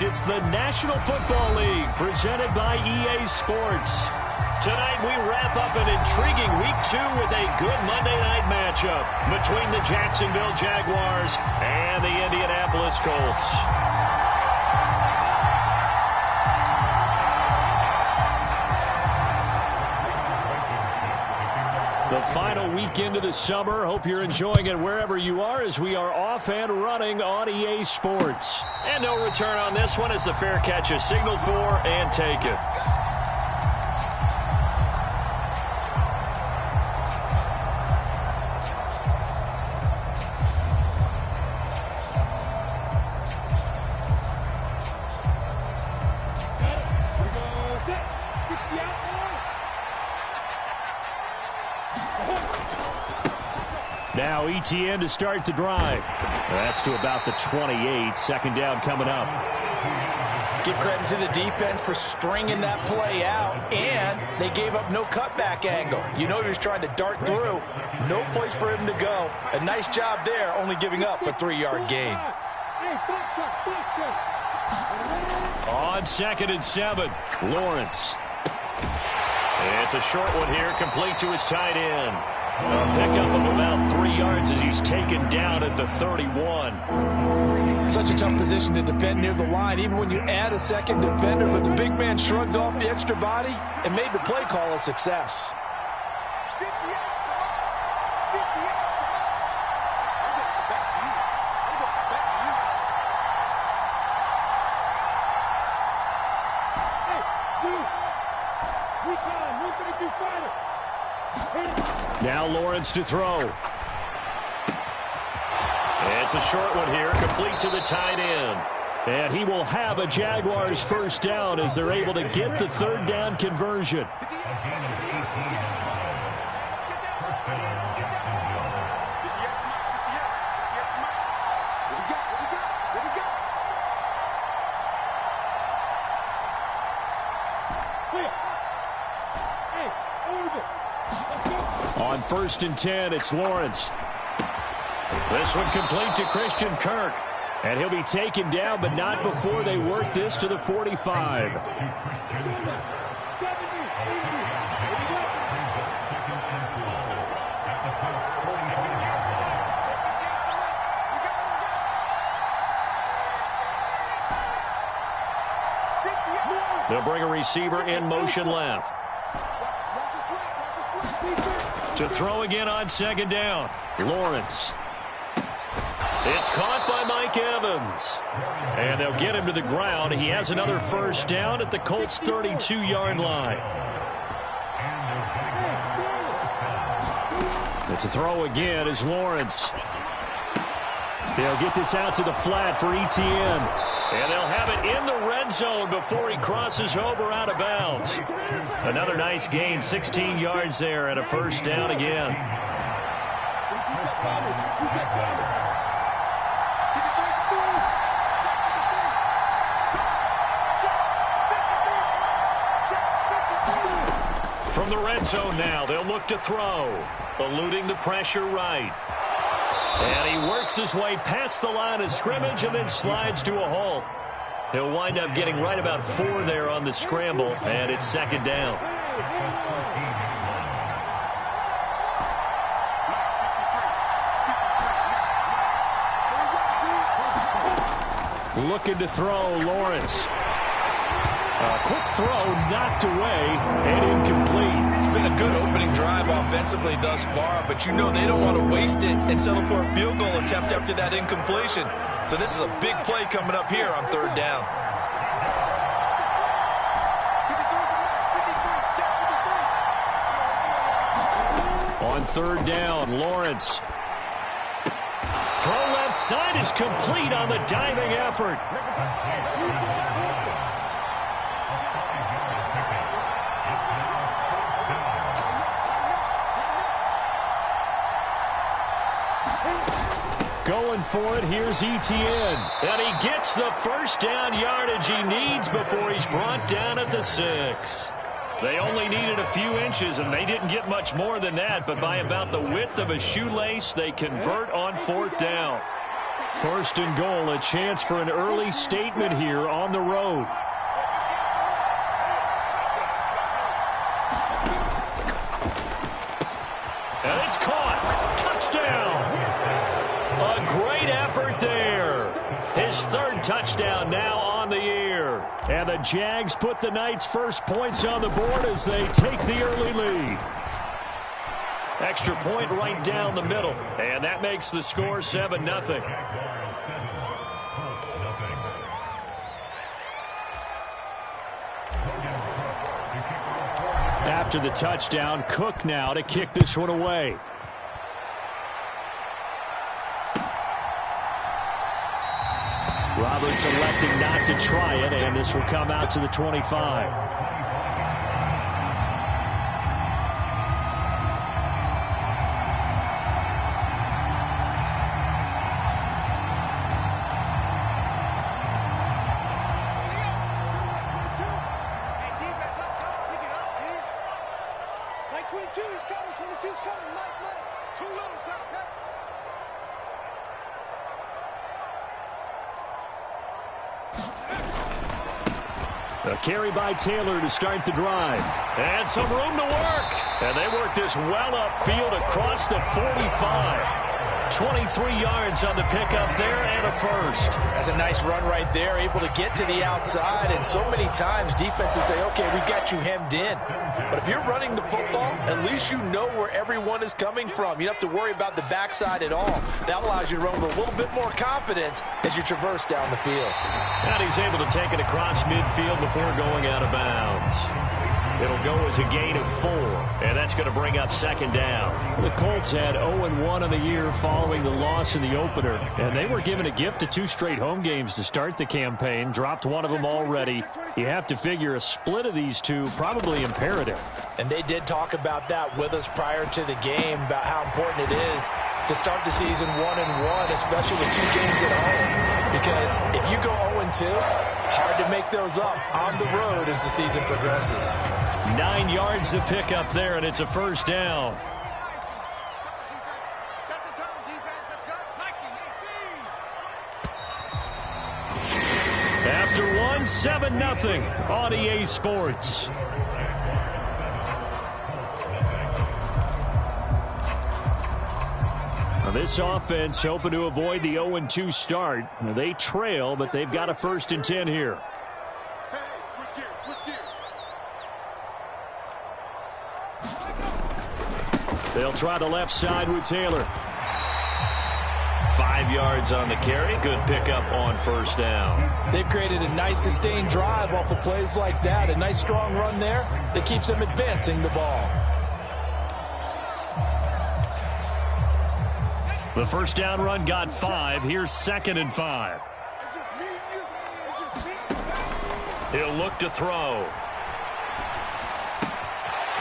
It's the National Football League presented by EA Sports. Tonight we wrap up an intriguing Week 2 with a good Monday night matchup between the Jacksonville Jaguars and the Indianapolis Colts. The final weekend of the summer. Hope you're enjoying it wherever you are as we are off and running on EA Sports. And no return on this one as the fair catch is signaled for and taken. Now ETN to start the drive. That's to about the 28. Second down coming up. Give credit to the defense for stringing that play out, and they gave up no cutback angle. You know he was trying to dart through. No place for him to go. A nice job there, only giving up a 3-yard gain. On 2nd and 7, Lawrence. It's a short one here, complete to his tight end. A pickup of about 3 yards as he's taken down at the 31. Such a tough position to defend near the line, even when you add a second defender, but the big man shrugged off the extra body and made the play call a success. Now Lawrence to throw. It's a short one here, complete to the tight end. And he will have a Jaguars first down as they're able to get the third down conversion. On 1st and 10, it's Lawrence. This one complete to Christian Kirk. And he'll be taken down, but not before they work this to the 45. They'll bring a receiver in motion left. To throw again on 2nd down. Lawrence. It's caught by Mike Evans. And they'll get him to the ground. He has another first down at the Colts' 32-yard line. But to throw again is Lawrence. They'll get this out to the flat for ETN. And they'll have it in the red zone before he crosses over out of bounds. Another nice gain, 16 yards there and a first down again. From the red zone now, they'll look to throw. Eluding the pressure right. And he works his way past the line of scrimmage and then slides to a halt. He'll wind up getting right about 4 there on the scramble, and it's 2nd down. Looking to throw, Lawrence. A quick throw knocked away and incomplete. It's been a good opening drive offensively thus far, but you know they don't want to waste it and settle for a field goal attempt after that incompletion. So this is a big play coming up here on 3rd down. On 3rd down, Lawrence. Throw left side is complete on the diving effort. Going for it, here's ETN. And he gets the first down yardage he needs before he's brought down at the 6. They only needed a few inches, and they didn't get much more than that, but by about the width of a shoelace, they convert on 4th down. First and goal, a chance for an early statement here on the road. And it's caught. Touchdown. A great effort there. His third touchdown now on the year. And the Jags put the Knights' first points on the board as they take the early lead. Extra point right down the middle. And that makes the score 7-0. After the touchdown, Cook now to kick this one away. Roberts electing not to try it, and this will come out to the 25. A carry by Taylor to start the drive. And some room to work. And they work this well upfield across the 45. 23 yards on the pickup there and a first. That's a nice run right there, able to get to the outside. And so many times defenses say, okay, we got you hemmed in. But if you're running the football, at least you know where everyone is coming from. You don't have to worry about the backside at all. That allows you to run with a little bit more confidence as you traverse down the field. And he's able to take it across midfield before going out of bounds. It'll go as a gain of 4, and that's going to bring up second down. The Colts had 0-1 on the year following the loss in the opener, and they were given a gift of 2 straight home games to start the campaign, dropped one of them already. You have to figure a split of these two probably imperative. And they did talk about that with us prior to the game, about how important it is to start the season 1-1, especially with 2 games at home. Because if you go 0-2, hard to make those up on the road as the season progresses. 9 yards to pick up there, and it's a first down. After one, 7-0 on EA Sports. Now this offense hoping to avoid the 0-2 start. Now they trail, but they've got a 1st and 10 here. They'll try the left side with Taylor. 5 yards on the carry. Good pickup on first down. They've created a nice sustained drive off of plays like that. A nice strong run there that keeps them advancing the ball. The first down run got 5. Here's 2nd and 5. He'll look to throw.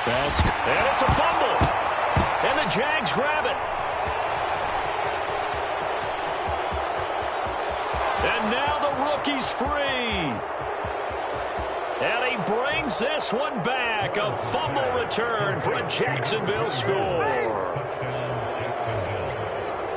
And it's a fumble. And the Jags grab it. And now the rookie's free. And he brings this one back. A fumble return for a Jacksonville score.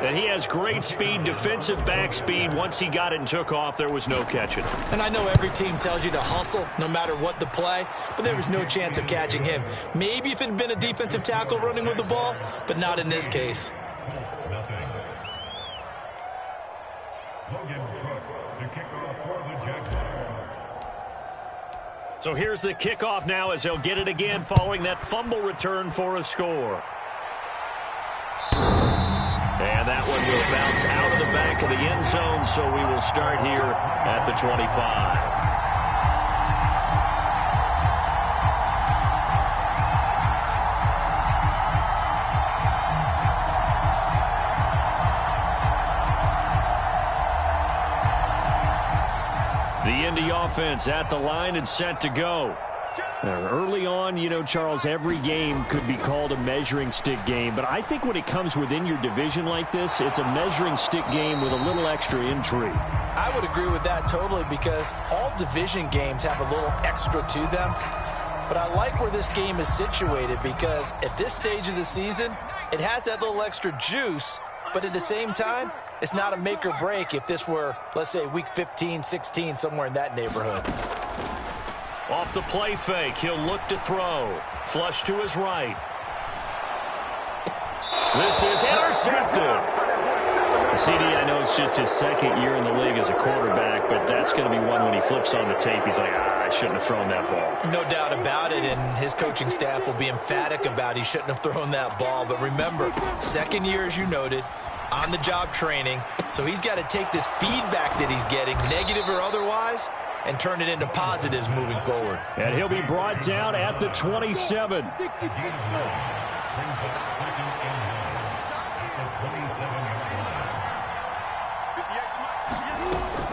And he has great speed, defensive back speed. Once he got it and took off, there was no catching. And I know every team tells you to hustle no matter what the play, but there was no chance of catching him. Maybe if it had been a defensive tackle running with the ball, but not in this case. So here's the kickoff now as he'll get it again following that fumble return for a score. And that one will bounce out of the back of the end zone, so we will start here at the 25. The Indy offense at the line and set to go. Early on, you know, Charles, every game could be called a measuring stick game. But I think when it comes within your division like this, it's a measuring stick game with a little extra intrigue. I would agree with that totally, because all division games have a little extra to them. But I like where this game is situated, because at this stage of the season, it has that little extra juice But at the same time, it's not a make or break if this were, let's say, week 15, 16, somewhere in that neighborhood. Off the play fake, he'll look to throw. Flush to his right. This is intercepted. CD, I know it's just his second year in the league as a quarterback, but that's going to be one when he flips on the tape, he's like, I shouldn't have thrown that ball. No doubt about it, and his coaching staff will be emphatic about he shouldn't have thrown that ball. But remember, second year, as you noted, on-the-job training, so he's got to take this feedback that he's getting, negative or otherwise, and turn it into positives moving forward. And he'll be brought down at the 27.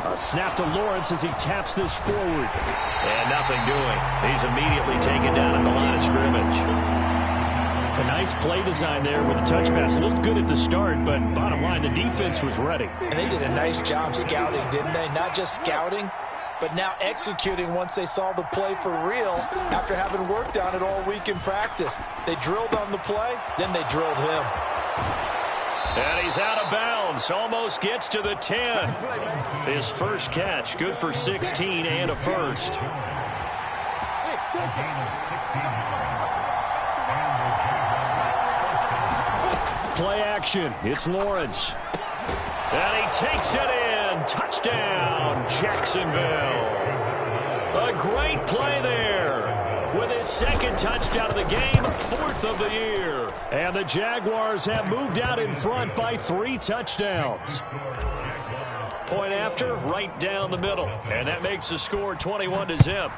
A snap to Lawrence as he taps this forward. And nothing doing. He's immediately taken down at the line of scrimmage. A nice play design there with a touch pass. It looked good at the start, but bottom line, the defense was ready. And they did a nice job scouting, didn't they? Not just scouting, but now executing once they saw the play for real after having worked on it all week in practice. They drilled on the play, then they drilled him. And he's out of bounds. Almost gets to the 10. His first catch, good for 16 and a first. Play action. It's Lawrence. And he takes it in. Touchdown, Jacksonville. A great play there. With his second touchdown of the game, fourth of the year. And the Jaguars have moved out in front by 3 touchdowns. Point after, right down the middle. And that makes the score 21-0.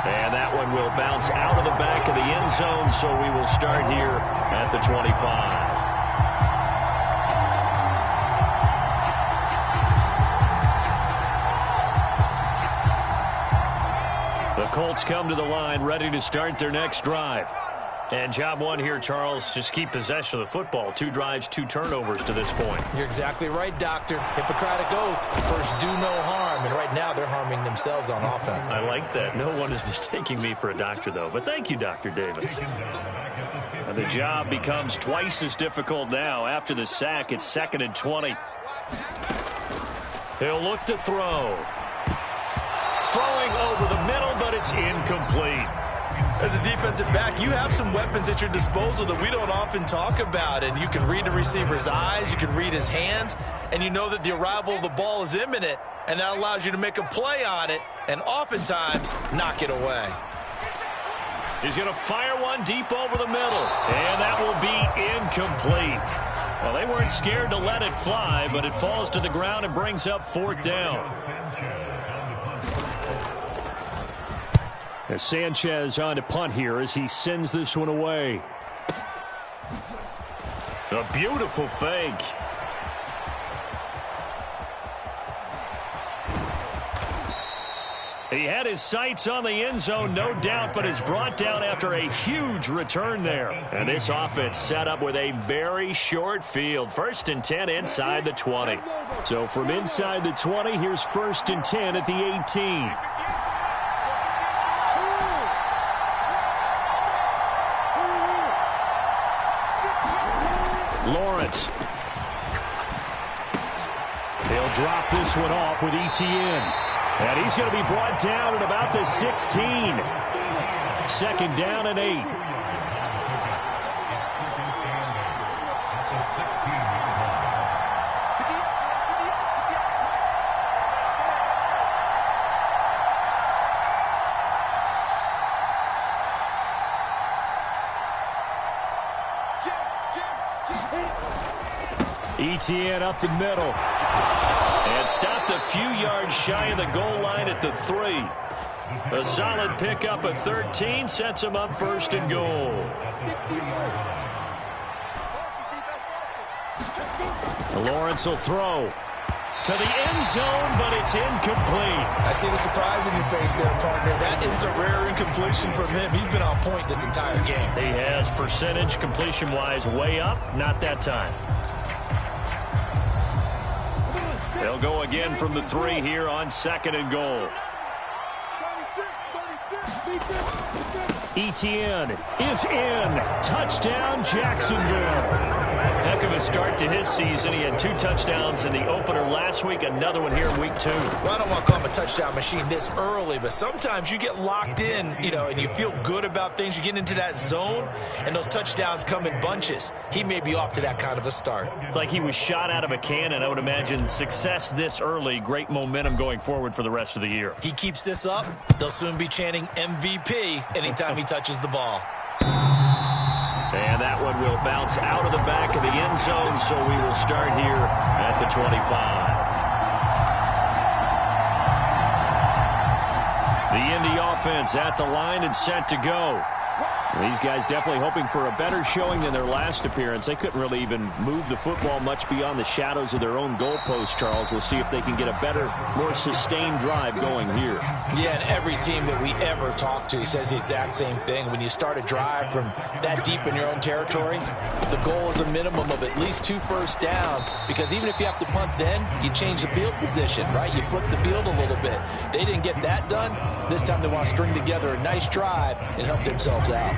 And that one will bounce out of the back of the end zone, so we will start here at the 25. The Colts come to the line, ready to start their next drive. And job one here, Charles, just keep possession of the football. 2 drives, 2 turnovers to this point. You're exactly right, Doctor. Hippocratic oath. First, do no harm. And right now, they're harming themselves on offense. I like that. No one is mistaking me for a doctor, though. But thank you, Dr. Davis. And the job becomes twice as difficult now. After the sack, it's 2nd and 20. He'll look to throw. Throwing over the middle, but it's incomplete. As a defensive back, you have some weapons at your disposal that we don't often talk about. And you can read the receiver's eyes, you can read his hands, and you know that the arrival of the ball is imminent, and that allows you to make a play on it and oftentimes knock it away. He's going to fire one deep over the middle, and that will be incomplete. Well, they weren't scared to let it fly, but it falls to the ground and brings up 4th down. As Sanchez on to punt here as he sends this one away. A beautiful fake. He had his sights on the end zone, no doubt, but is brought down after a huge return there. And this offense set up with a very short field. 1st and 10 inside the 20. So from inside the 20, here's 1st and 10 at the 18. Lawrence. He'll drop this one off with Etienne. And he's going to be brought down at about the 16. 2nd down and 8. Etienne up the middle. And stopped a few yards shy of the goal line at the 3. A solid pickup at 13 sets him up 1st and goal. Lawrence will throw to the end zone, but it's incomplete. I see the surprise in your face there, partner. That is a rare incompletion from him. He's been on point this entire game. He has percentage completion-wise way up. Not that time. They'll go again from the 3 here on 2nd and goal. Etienne is in. Touchdown, Jacksonville. Heck of a start to his season. He had 2 touchdowns in the opener last week, another one here in week 2. Well, I don't want to call him a touchdown machine this early, but sometimes you get locked in, and you feel good about things. You get into that zone, and those touchdowns come in bunches. He may be off to that kind of a start. It's like he was shot out of a cannon. I would imagine success this early, great momentum going forward for the rest of the year. He keeps this up, they'll soon be chanting MVP anytime he touches the ball. And that one will bounce out of the back of the end zone, so we will start here at the 25. The Indy offense at the line and set to go. These guys definitely hoping for a better showing than their last appearance. They couldn't really even move the football much beyond the shadows of their own goalpost, Charles. We'll see if they can get a better, more sustained drive going here. Yeah, and every team that we ever talk to says the exact same thing. When you start a drive from that deep in your own territory, the goal is a minimum of at least 2 first downs, because even if you have to punt then, you change the field position, right? You flip the field a little bit. They didn't get that done. This time they want to string together a nice drive and help themselves out.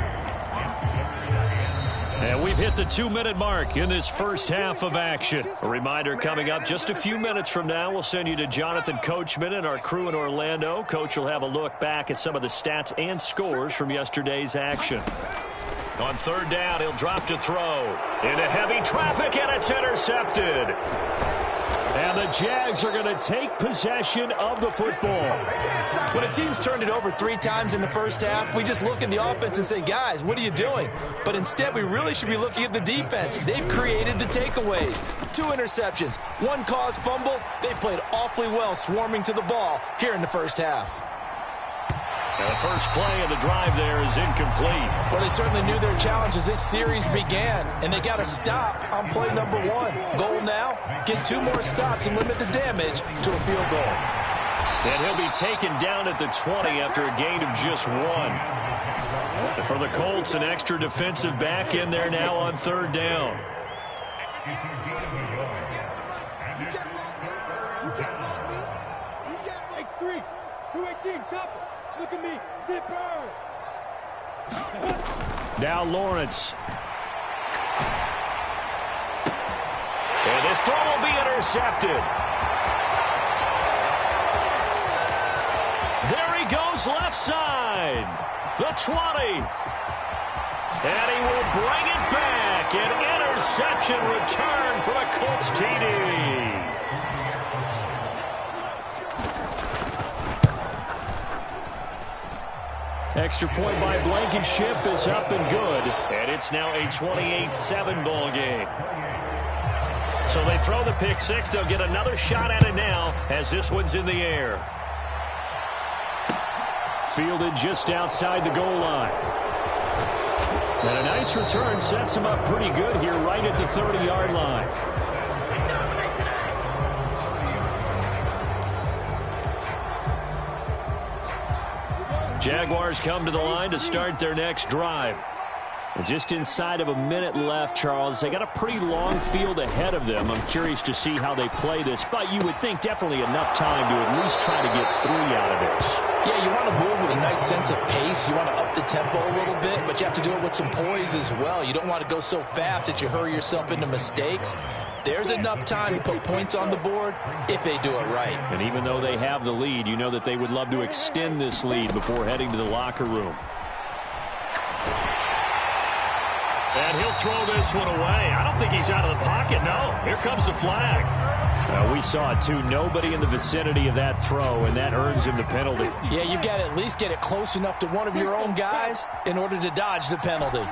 And we've hit the 2-minute mark in this first half of action. A reminder coming up just a few minutes from now, we'll send you to Jonathan Coachman and our crew in Orlando. Coach will have a look back at some of the stats and scores from yesterday's action. On 3rd down, he'll drop to throw. Into heavy traffic, and it's intercepted. And the Jags are going to take possession of the football. When a team's turned it over 3 times in the first half, we just look at the offense and say, guys, what are you doing? But instead, we really should be looking at the defense. They've created the takeaways. 2 interceptions, 1 caused fumble. They've played awfully well swarming to the ball here in the first half. And the first play of the drive there is incomplete. Well, they certainly knew their challenge as this series began, and they got to stop on play number 1. Goal now, get 2 more stops and limit the damage to a field goal. And he'll be taken down at the 20 after a gain of just 1. And for the Colts, an extra defensive back in there now on 3rd down. X3, 218, chopper. Look at me, zipper. Now Lawrence. And this throw will be intercepted. There he goes left side. The 20. And he will bring it back. An interception return for a Colts TD. Extra point by Blankenship is up and good. And it's now a 28-7 ball game. So they throw the pick 6. They'll get another shot at it now as this one's in the air. Fielded just outside the goal line. And a nice return sets him up pretty good here right at the 30-yard line. Jaguars come to the line to start their next drive. And just inside of a minute left, Charles. They got a pretty long field ahead of them. I'm curious to see how they play this, but you would think definitely enough time to at least try to get 3 out of this. Yeah, you want to move with a nice sense of pace. You want to up the tempo a little bit, but you have to do it with some poise as well. You don't want to go so fast that you hurry yourself into mistakes. There's enough time to put points on the board if they do it right. And even though they have the lead, you know that they would love to extend this lead before heading to the locker room. And he'll throw this one away. I don't think he's out of the pocket, no. Here comes the flag. We saw it, too. Nobody in the vicinity of that throw, and that earns him the penalty. Yeah, you got to at least get it close enough to one of your own guys in order to dodge the penalty.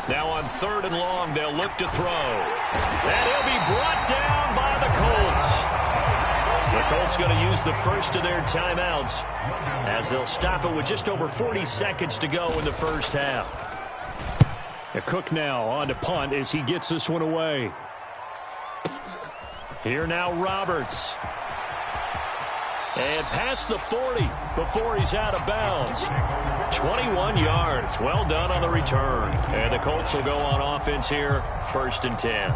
Now on 3rd and long, they'll look to throw. And he'll be brought down by the Colts. The Colts going to use the first of their timeouts as they'll stop it with just over 40 seconds to go in the first half. Cook now on to punt as he gets this one away. Here now Roberts. And past the 40 before he's out of bounds. 21 yards. Well done on the return. And the Colts will go on offense here, 1st and 10.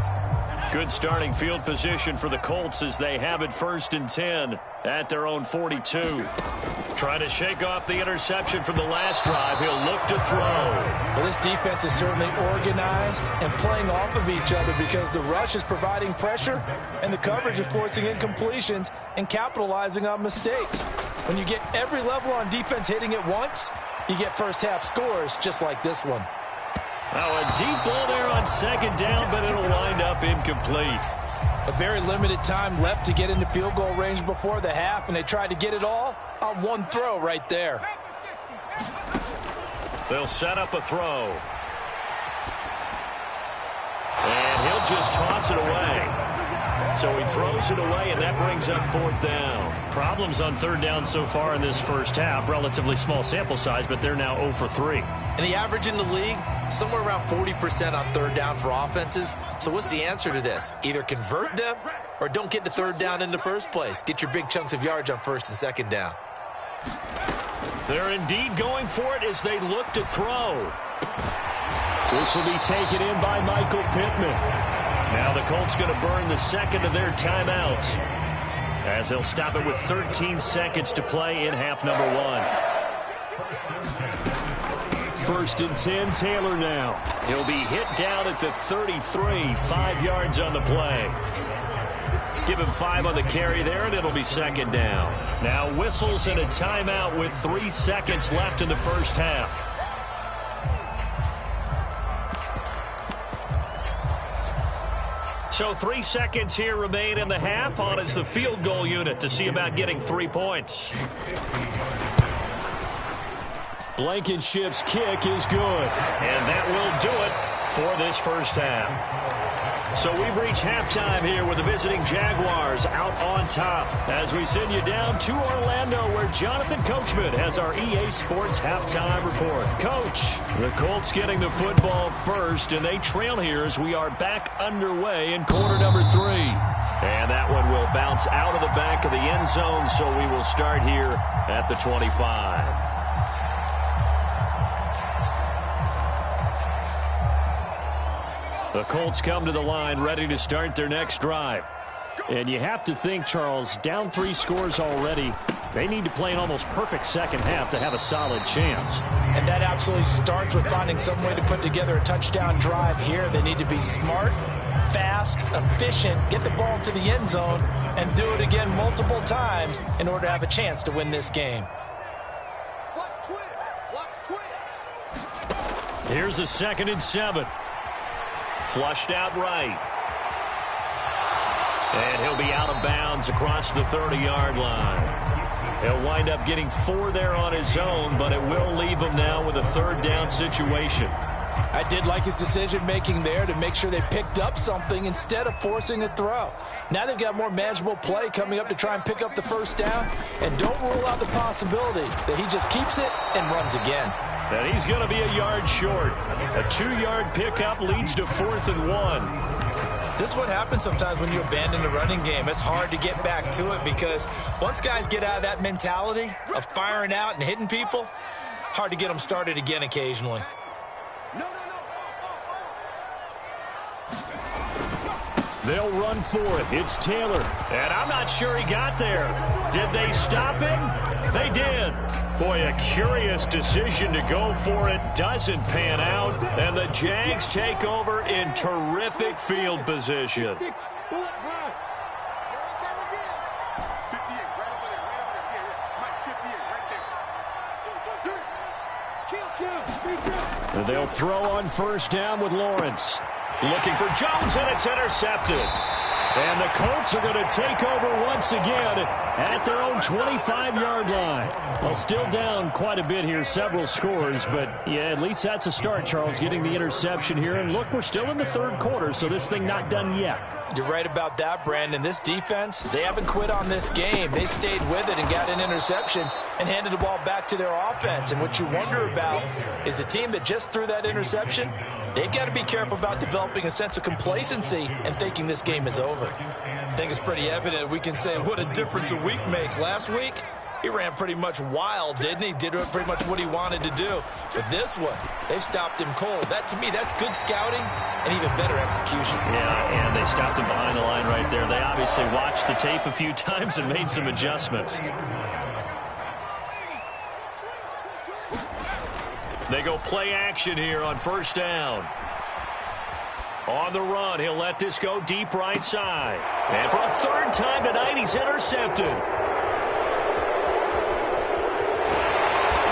Good starting field position for the Colts as they have it 1st and 10 at their own 42. Trying to shake off the interception from the last drive. He'll look to throw. Well, this defense is certainly organized and playing off of each other because the rush is providing pressure and the coverage is forcing incompletions and capitalizing on mistakes. When you get every level on defense hitting at once, you get first-half scores just like this one. Oh, a deep ball there on 2nd down, but it'll wind up incomplete. A very limited time left to get into field goal range before the half, and they tried to get it all on one throw right there. They'll set up a throw. And he'll just toss it away. So he throws it away, and that brings up 4th down. Problems on 3rd down so far in this first half. Relatively small sample size, but they're now 0 for 3. And the average in the league, somewhere around 40% on 3rd down for offenses. So what's the answer to this? Either convert them or don't get to 3rd down in the first place. Get your big chunks of yards on 1st and 2nd down. They're indeed going for it as they look to throw. This will be taken in by Michael Pittman. Now the Colts going to burn the 2nd of their timeouts as they'll stop it with 13 seconds to play in half number 1. 1st and 10, Taylor now. He'll be hit down at the 33, 5 yards on the play. Give him 5 on the carry there, and it'll be 2nd down. Now whistles and a timeout with 3 seconds left in the first half. So 3 seconds here remain in the half. On is the field goal unit to see about getting 3 points. Blankenship's kick is good. And that will do it for this first half. So we've reached halftime here with the visiting Jaguars out on top as we send you down to Orlando where Jonathan Coachman has our EA Sports halftime report. Coach, the Colts getting the football first, and they trail here as we are back underway in quarter number 3. And that one will bounce out of the back of the end zone, so we will start here at the 25. The Colts come to the line ready to start their next drive. And you have to think, Charles, down 3 scores already. They need to play an almost perfect second half to have a solid chance. And that absolutely starts with finding some way to put together a touchdown drive here. They need to be smart, fast, efficient, get the ball to the end zone, and do it again multiple times in order to have a chance to win this game. Here's a 2nd and 7. Flushed out right. And he'll be out of bounds across the 30-yard line. He'll wind up getting 4 there on his own, but it will leave him now with a 3rd down situation. I did like his decision-making there to make sure they picked up something instead of forcing a throw. Now they've got more manageable play coming up to try and pick up the 1st down, and don't rule out the possibility that he just keeps it and runs again. And he's going to be a yard short. A 2-yard pickup leads to 4th and 1. This is what happens sometimes when you abandon the running game. It's hard to get back to it because once guys get out of that mentality of firing out and hitting people, hard to get them started again occasionally. They'll run for it. It's Taylor. And I'm not sure he got there. Did they stop him? They did. Boy, a curious decision to go for it. Doesn't pan out. And the Jags take over in terrific field position. They'll throw on 1st down with Lawrence. Looking for Jones, and it's intercepted. And the Colts are going to take over once again at their own 25-yard line. Well, still down quite a bit here, several scores, but yeah, at least that's a start, Charles, getting the interception here. And look, we're still in the 3rd quarter, so this thing not done yet. You're right about that, Brandon. This defense, they haven't quit on this game. They stayed with it and got an interception and handed the ball back to their offense. And what you wonder about is the team that just threw that interception, they've got to be careful about developing a sense of complacency and thinking this game is over. I think it's pretty evident we can say what a difference a week makes. Last week, He ran pretty much wild, didn't he? Did pretty much what he wanted to do. But this one, they've stopped him cold. That, to me, that's good scouting and even better execution. Yeah, and they stopped him behind the line right there. They obviously watched the tape a few times and made some adjustments. They go play action here on first down. On the run, he'll let this go deep right side. And for a third time tonight, he's intercepted.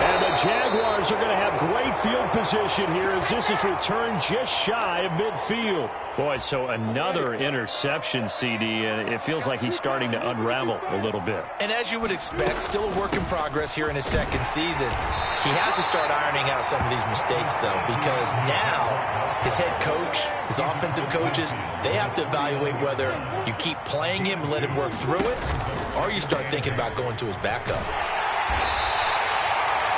And the Jaguars are going to have great field position here as this is returned just shy of midfield. Boy, so another interception, CD, and it feels like he's starting to unravel a little bit. And as you would expect, still a work in progress here in his second season. He has to start ironing out some of these mistakes, though, because now his head coach, his offensive coaches, they have to evaluate whether you keep playing him and let him work through it, or you start thinking about going to his backup.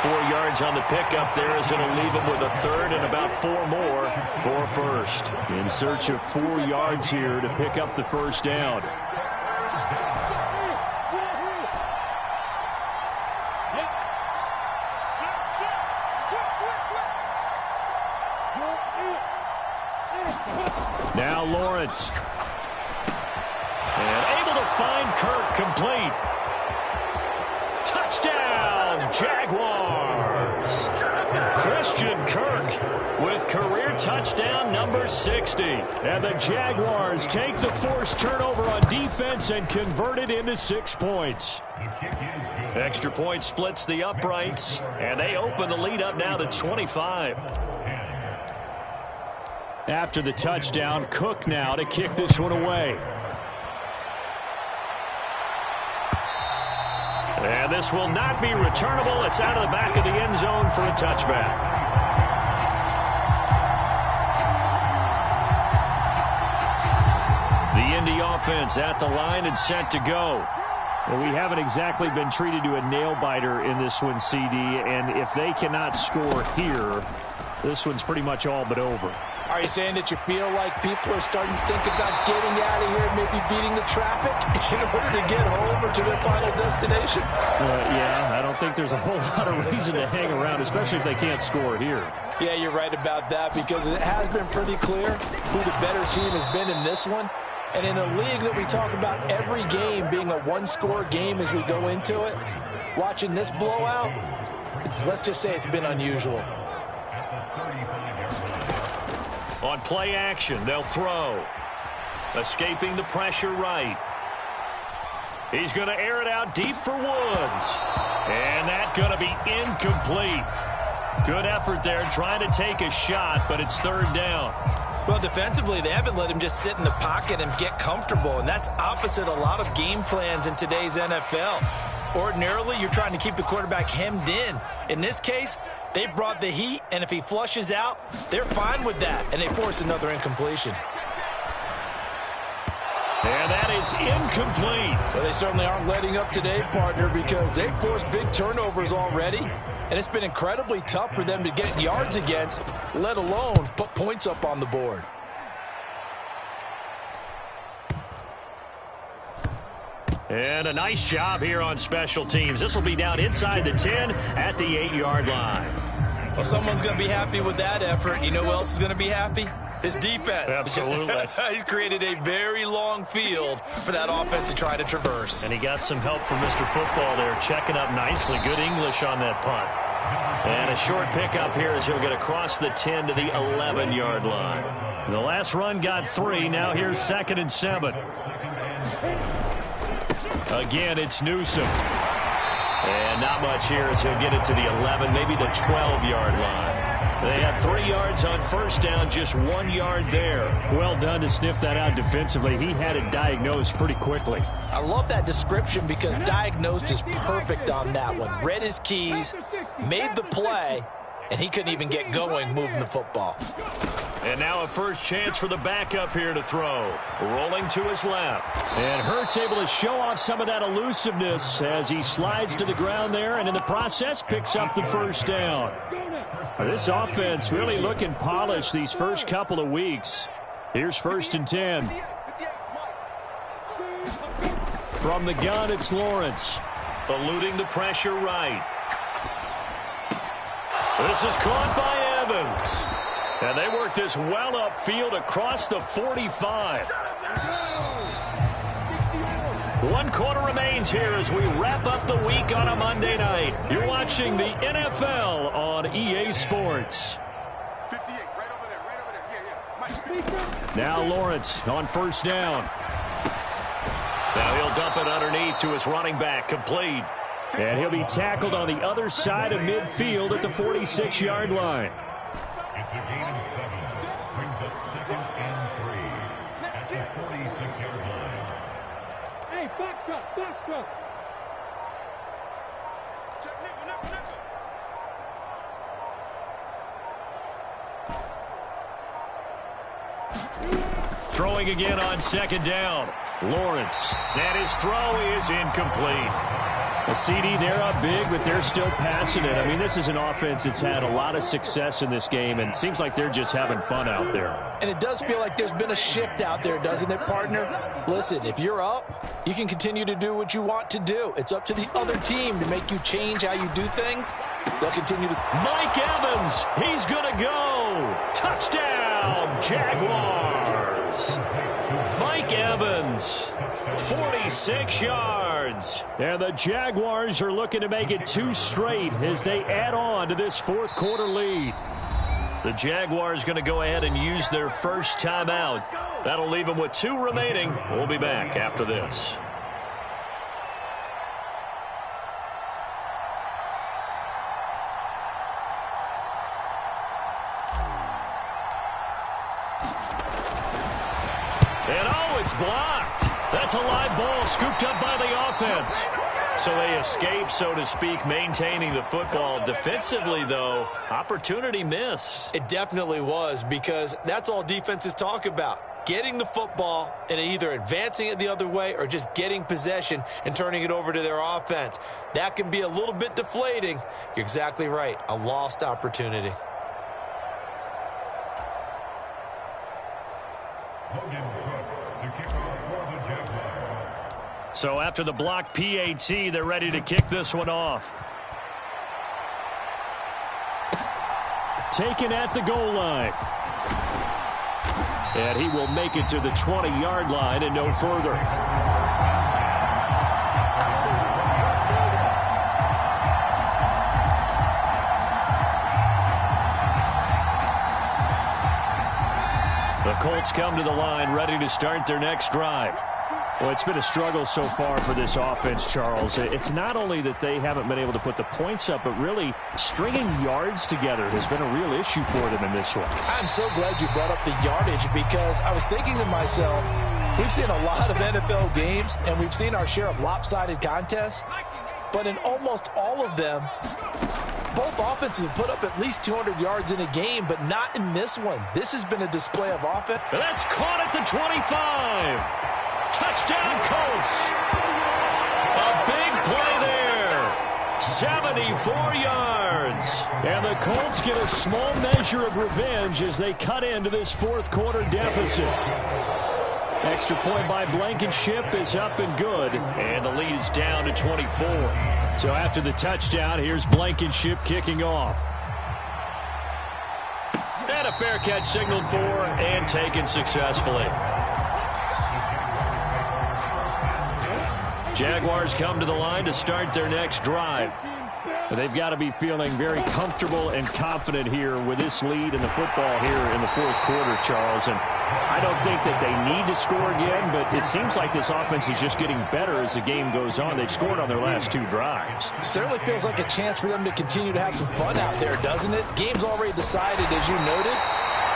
4 yards on the pickup there as it'll leave him with a third and about 4 more for first. In search of 4 yards here to pick up the first down. Now Lawrence. And able to find Kirk complete. Touchdown, Jaguars. Christian Kirk with career touchdown number 60. And the Jaguars take the forced turnover on defense and convert it into 6 points. Extra point splits the uprights, and they open the lead up now to 25. After the touchdown, Cook now to kick this one away. And this will not be returnable. It's out of the back of the end zone for a touchback. The Indy offense at the line and set to go. Well, we haven't exactly been treated to a nail-biter in this one, CD, and if they cannot score here, this one's pretty much all but over. Are you saying that you feel like people are starting to think about getting out of here and maybe beating the traffic in order to get home or to their final destination? Yeah, I don't think there's a whole lot of reason to hang around, especially if they can't score here. Yeah, you're right about that because it has been pretty clear who the better team has been in this one. And in a league that we talk about every game being a one-score game as we go into it, watching this blowout, let's just say it's been unusual. On play action, they'll throw. Escaping the pressure right. He's going to air it out deep for Woods. And that's going to be incomplete. Good effort there trying to take a shot, but it's third down. Well, defensively, they haven't let him just sit in the pocket and get comfortable, and that's opposite a lot of game plans in today's NFL. Ordinarily, you're trying to keep the quarterback hemmed in. In this case, they brought the heat, and if he flushes out, they're fine with that, and they force another incompletion. And that is incomplete. Well, they certainly aren't letting up today, partner, because they've forced big turnovers already, and it's been incredibly tough for them to get yards against, let alone put points up on the board. And a nice job here on special teams. This will be down inside the 10 at the 8-yard line. Well, someone's going to be happy with that effort. You know who else is going to be happy? His defense. Absolutely. He's created a very long field for that offense to try to traverse. And he got some help from Mr. Football there, checking up nicely. Good English on that punt. And a short pickup here as he'll get across the 10 to the 11-yard line. The last run got 3. Now here's 2nd and 7. Again, it's Newsom. And not much here as he'll get it to the 11, maybe the 12-yard line. They had 3 yards on first down, just 1 yard there. Well done to sniff that out defensively. He had it diagnosed pretty quickly. I love that description because diagnosed is perfect on that one. Read his keys, made the play, and he couldn't even get going moving the football. And now a first chance for the backup here to throw. Rolling to his left. And Hurts able to show off some of that elusiveness as he slides to the ground there and in the process picks up the first down. This offense really looking polished these first couple of weeks. Here's 1st and 10. From the gun, it's Lawrence. eluding the pressure right. This is caught by Evans. And they work this well upfield across the 45. 1 quarter remains here as we wrap up the week on a Monday night. You're watching the NFL on EA Sports. 58, right over there. Yeah. Now Lawrence on first down. Now he'll dump it underneath to his running back, complete. And he'll be tackled on the other side of midfield at the 46-yard line. It's a gain of 7. Brings up 2nd and 3 at the 46-yard line. Hey, foxtrot. Throwing again on 2nd down. Lawrence. And his throw is incomplete. A CD, they're up big, but they're still passing it. I mean, this is an offense that's had a lot of success in this game, and it seems like they're just having fun out there. And it does feel like there's been a shift out there, doesn't it, partner? Listen, if you're up, you can continue to do what you want to do. It's up to the other team to make you change how you do things. They'll continue to... Mike Evans, he's going to go. Touchdown, Jaguars. Mike Evans, 46 yards. And the Jaguars are looking to make it 2 straight as they add on to this 4th quarter lead. The Jaguars going to go ahead and use their first timeout. That'll leave them with 2 remaining. We'll be back after this. And oh, it's blocked. That's a live ball scooped up by the offense. So they escape, so to speak, maintaining the football. Defensively, though, opportunity miss. It definitely was, because that's all defenses talk about. Getting the football and either advancing it the other way or just getting possession and turning it over to their offense. That can be a little bit deflating. You're exactly right. A lost opportunity. So after the block PAT, they're ready to kick this one off. Taken at the goal line. And he will make it to the 20-yard line and no further. The Colts come to the line ready to start their next drive. Well, it's been a struggle so far for this offense, Charles. It's not only that they haven't been able to put the points up, but really stringing yards together has been a real issue for them in this one. I'm so glad you brought up the yardage, because I was thinking to myself, we've seen a lot of NFL games, and we've seen our share of lopsided contests, but in almost all of them, both offenses have put up at least 200 yards in a game, but not in this one. This has been a display of offense. And that's caught at the 25. Touchdown, Colts. A big play there. 74 yards. And the Colts get a small measure of revenge as they cut into this 4th quarter deficit. Extra point by Blankenship is up and good. And the lead is down to 24. So after the touchdown, here's Blankenship kicking off. And a fair catch signaled for and taken successfully. Jaguars come to the line to start their next drive. They've got to be feeling very comfortable and confident here with this lead in the football here in the 4th quarter, Charles. And I don't think that they need to score again, but it seems like this offense is just getting better as the game goes on. They've scored on their last 2 drives. It certainly feels like a chance for them to continue to have some fun out there, doesn't it? Game's already decided, as you noted.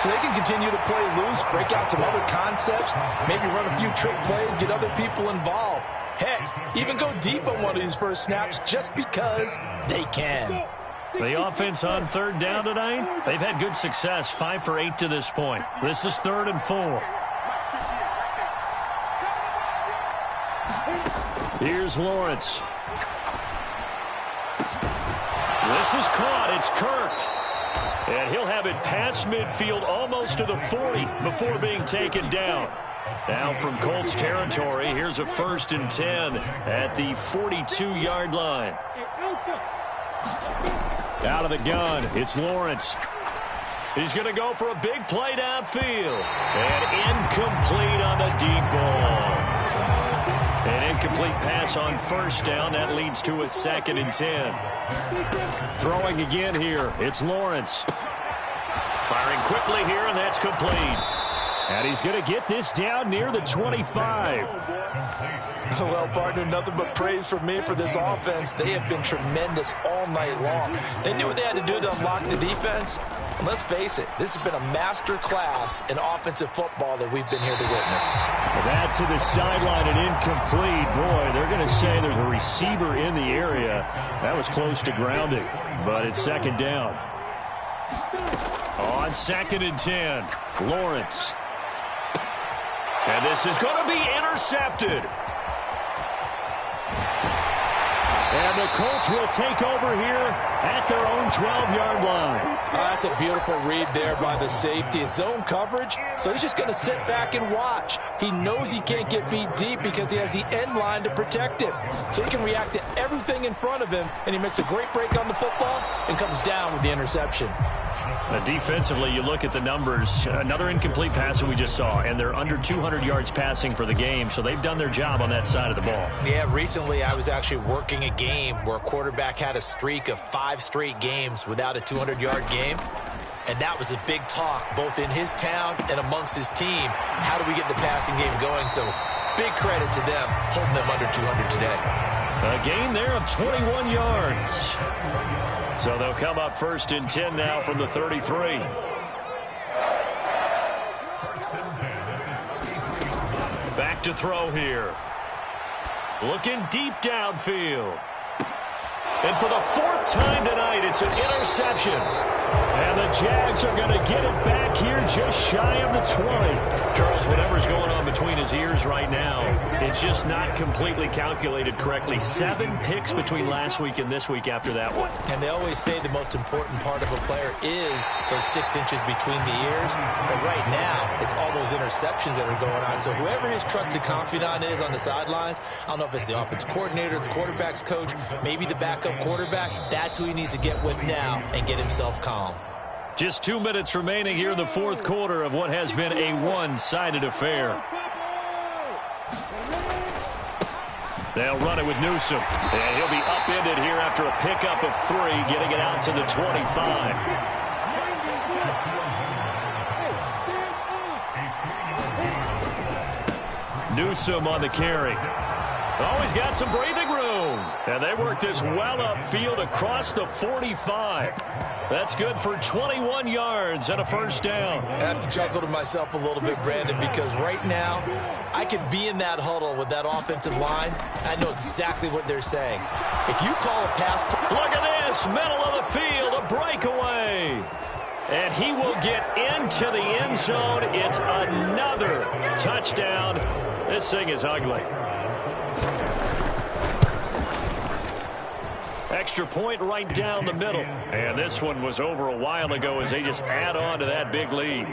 So they can continue to play loose, break out some other concepts, maybe run a few trick plays, get other people involved. Heck, even go deep on one of these first snaps just because they can. The offense on 3rd down tonight, they've had good success, 5 for 8 to this point. This is 3rd and 4. Here's Lawrence. This is caught. It's Kirk. And he'll have it past midfield almost to the 40 before being taken down. Now from Colts territory, here's a 1st and 10 at the 42-yard line. Out of the gun, it's Lawrence. He's going to go for a big play downfield. And incomplete on the deep ball. An incomplete pass on 1st down. That leads to a 2nd and 10. Throwing again here, it's Lawrence. Firing quickly here, and that's complete. And he's going to get this down near the 25. Well, partner, nothing but praise for me for this offense. They have been tremendous all night long. They knew what they had to do to unlock the defense. And let's face it, this has been a master class in offensive football that we've been here to witness. That to the sideline and incomplete. Boy, they're going to say there's a receiver in the area. That was close to grounding, but it's 2nd down. On 2nd and 10, Lawrence. And this is going to be intercepted. And the Colts will take over here at their own 12-yard line. That's a beautiful read there by the safety. It's zone coverage, so he's just going to sit back and watch. He knows he can't get beat deep because he has the end line to protect him. So he can react to everything in front of him, and he makes a great break on the football and comes down with the interception. Defensively, you look at the numbers. Another incomplete pass that we just saw, and they're under 200 yards passing for the game, so they've done their job on that side of the ball. Yeah, recently I was actually working a game where a quarterback had a streak of 5 straight games without a 200-yard game, and that was a big talk both in his town and amongst his team. How do we get the passing game going? So big credit to them holding them under 200 today. A gain there of 21 yards. So they'll come up 1st and 10 now from the 33. Back to throw here. Looking deep downfield. And for the 4th time tonight, it's an interception. And the Jags are going to get it back here just shy of the 20. Charles, whatever's going on between his ears right now, it's just not completely calculated correctly. 7 picks between last week and this week after that one. And they always say the most important part of a player is those 6 inches between the ears. But right now, it's all those interceptions that are going on. So whoever his trusted confidant is on the sidelines, I don't know if it's the offense coordinator, the quarterback's coach, maybe the backup quarterback, that's who he needs to get with now and get himself calm. Just 2 minutes remaining here in the 4th quarter of what has been a one-sided affair. They'll run it with Newsome. And he'll be upended here after a pickup of 3, getting it out to the 25. Newsome on the carry. Oh, he's got some breathing room. And they work this well upfield across the 45. That's good for 21 yards and a 1st down. I have to chuckle to myself a little bit, Brandon, because right now I could be in that huddle with that offensive line. I know exactly what they're saying. If you call a pass... Look at this, middle of the field, a breakaway. And he will get into the end zone. It's another touchdown. This thing is ugly. Extra point right down the middle. And this one was over a while ago as they just add on to that big lead.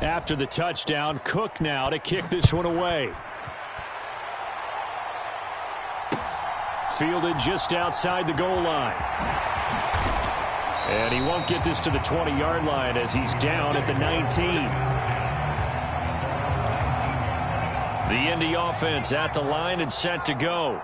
After the touchdown, Cook now to kick this one away. Fielded just outside the goal line. And he won't get this to the 20-yard line as he's down at the 19. The Indy offense at the line and set to go.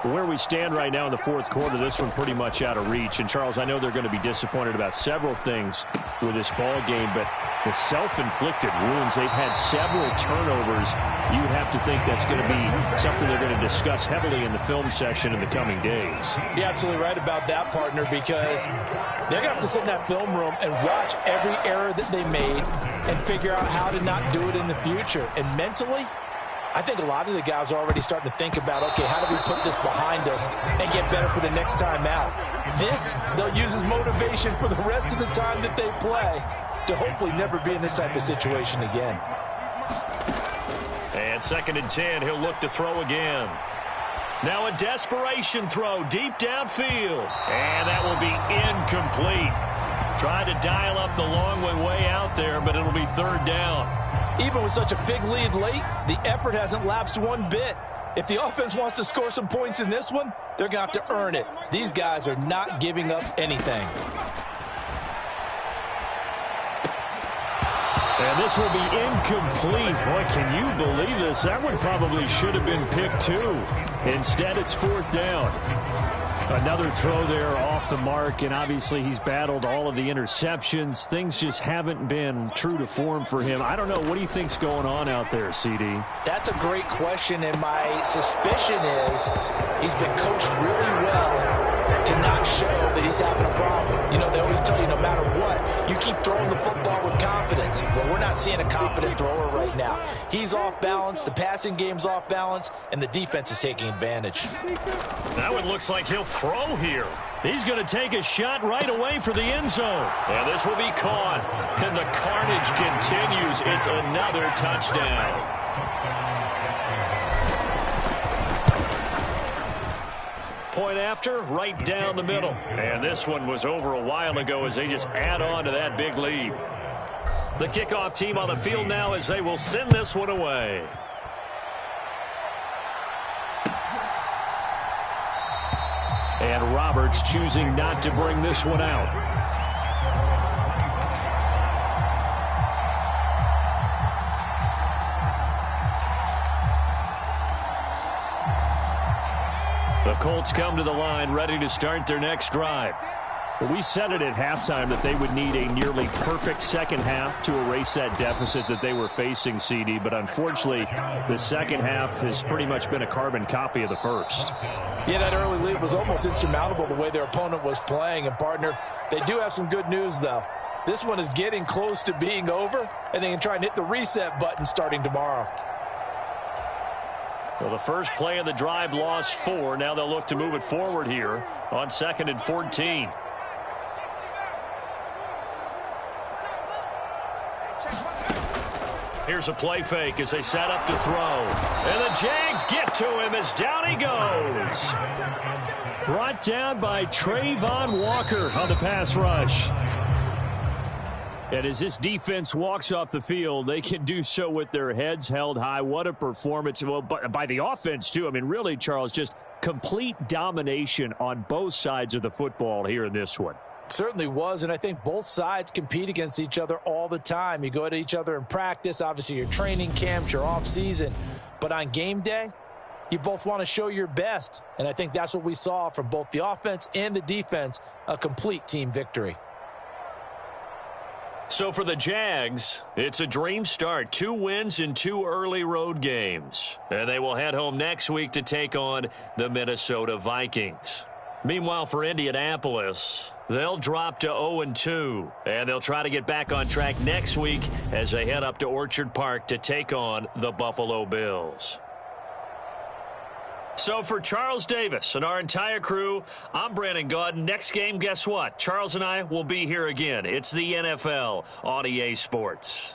Where we stand right now in the 4th quarter, this one pretty much out of reach. And, Charles, I know they're going to be disappointed about several things with this ball game, but the self-inflicted wounds, they've had several turnovers. You have to think that's going to be something they're going to discuss heavily in the film section in the coming days. You're absolutely right about that, partner, because they're going to have to sit in that film room and watch every error that they made and figure out how to not do it in the future. And mentally, I think a lot of the guys are already starting to think about, okay, how do we put this behind us and get better for the next time out? This, they'll use as motivation for the rest of the time that they play to hopefully never be in this type of situation again. And 2nd and 10, he'll look to throw again. Now a desperation throw deep downfield. And that will be incomplete. Tried to dial up the long way out there, but it'll be third down. Even with such a big lead late, the effort hasn't lapsed one bit. If the offense wants to score some points in this one, they're going to have to earn it. These guys are not giving up anything. And this will be incomplete. Boy, can you believe this? That one probably should have been picked too. Instead, it's fourth down. Another throw there off the mark, and obviously he's battled all of the interceptions. Things just haven't been true to form for him. I don't know. What do you think's going on out there, CD? That's a great question, and my suspicion is he's been coached really well to not show that he's having a problem. You know, they always tell you no matter what, you keep throwing the football with confidence. Well, we're not seeing a confident thrower right now. He's off balance, the passing game's off balance, and the defense is taking advantage. That one looks like he'll throw here. He's going to take a shot right away for the end zone. And this will be caught. And the carnage continues. It's another touchdown. Point after, right down the middle. And this one was over a while ago as they just add on to that big lead. The kickoff team on the field now as they will send this one away. And Roberts choosing not to bring this one out. The Colts come to the line ready to start their next drive. We said it at halftime that they would need a nearly perfect second half to erase that deficit that they were facing, CD. But unfortunately, the second half has pretty much been a carbon copy of the first. Yeah, that early lead was almost insurmountable the way their opponent was playing. And, partner, they do have some good news, though. This one is getting close to being over, and they can try and hit the reset button starting tomorrow. Well, the first play of the drive lost 4. Now they'll look to move it forward here on 2nd and 14. Here's a play fake as they set up to throw. And the Jags get to him as down he goes. Brought down by Trayvon Walker on the pass rush. And as this defense walks off the field, they can do so with their heads held high. What a performance. Well, by the offense, too. I mean, really, Charles, just complete domination on both sides of the football here in this one. Certainly was, and I think both sides compete against each other all the time. You go at each other in practice, obviously your training camps, your off-season. But on game day, you both want to show your best. And I think that's what we saw from both the offense and the defense, a complete team victory. So for the Jags, it's a dream start. 2 wins in 2 early road games. And they will head home next week to take on the Minnesota Vikings. Meanwhile, for Indianapolis, they'll drop to 0-2. And they'll try to get back on track next week as they head up to Orchard Park to take on the Buffalo Bills. So for Charles Davis and our entire crew, I'm Brandon Gaudin. Next game, guess what? Charles and I will be here again. It's the NFL on EA Sports.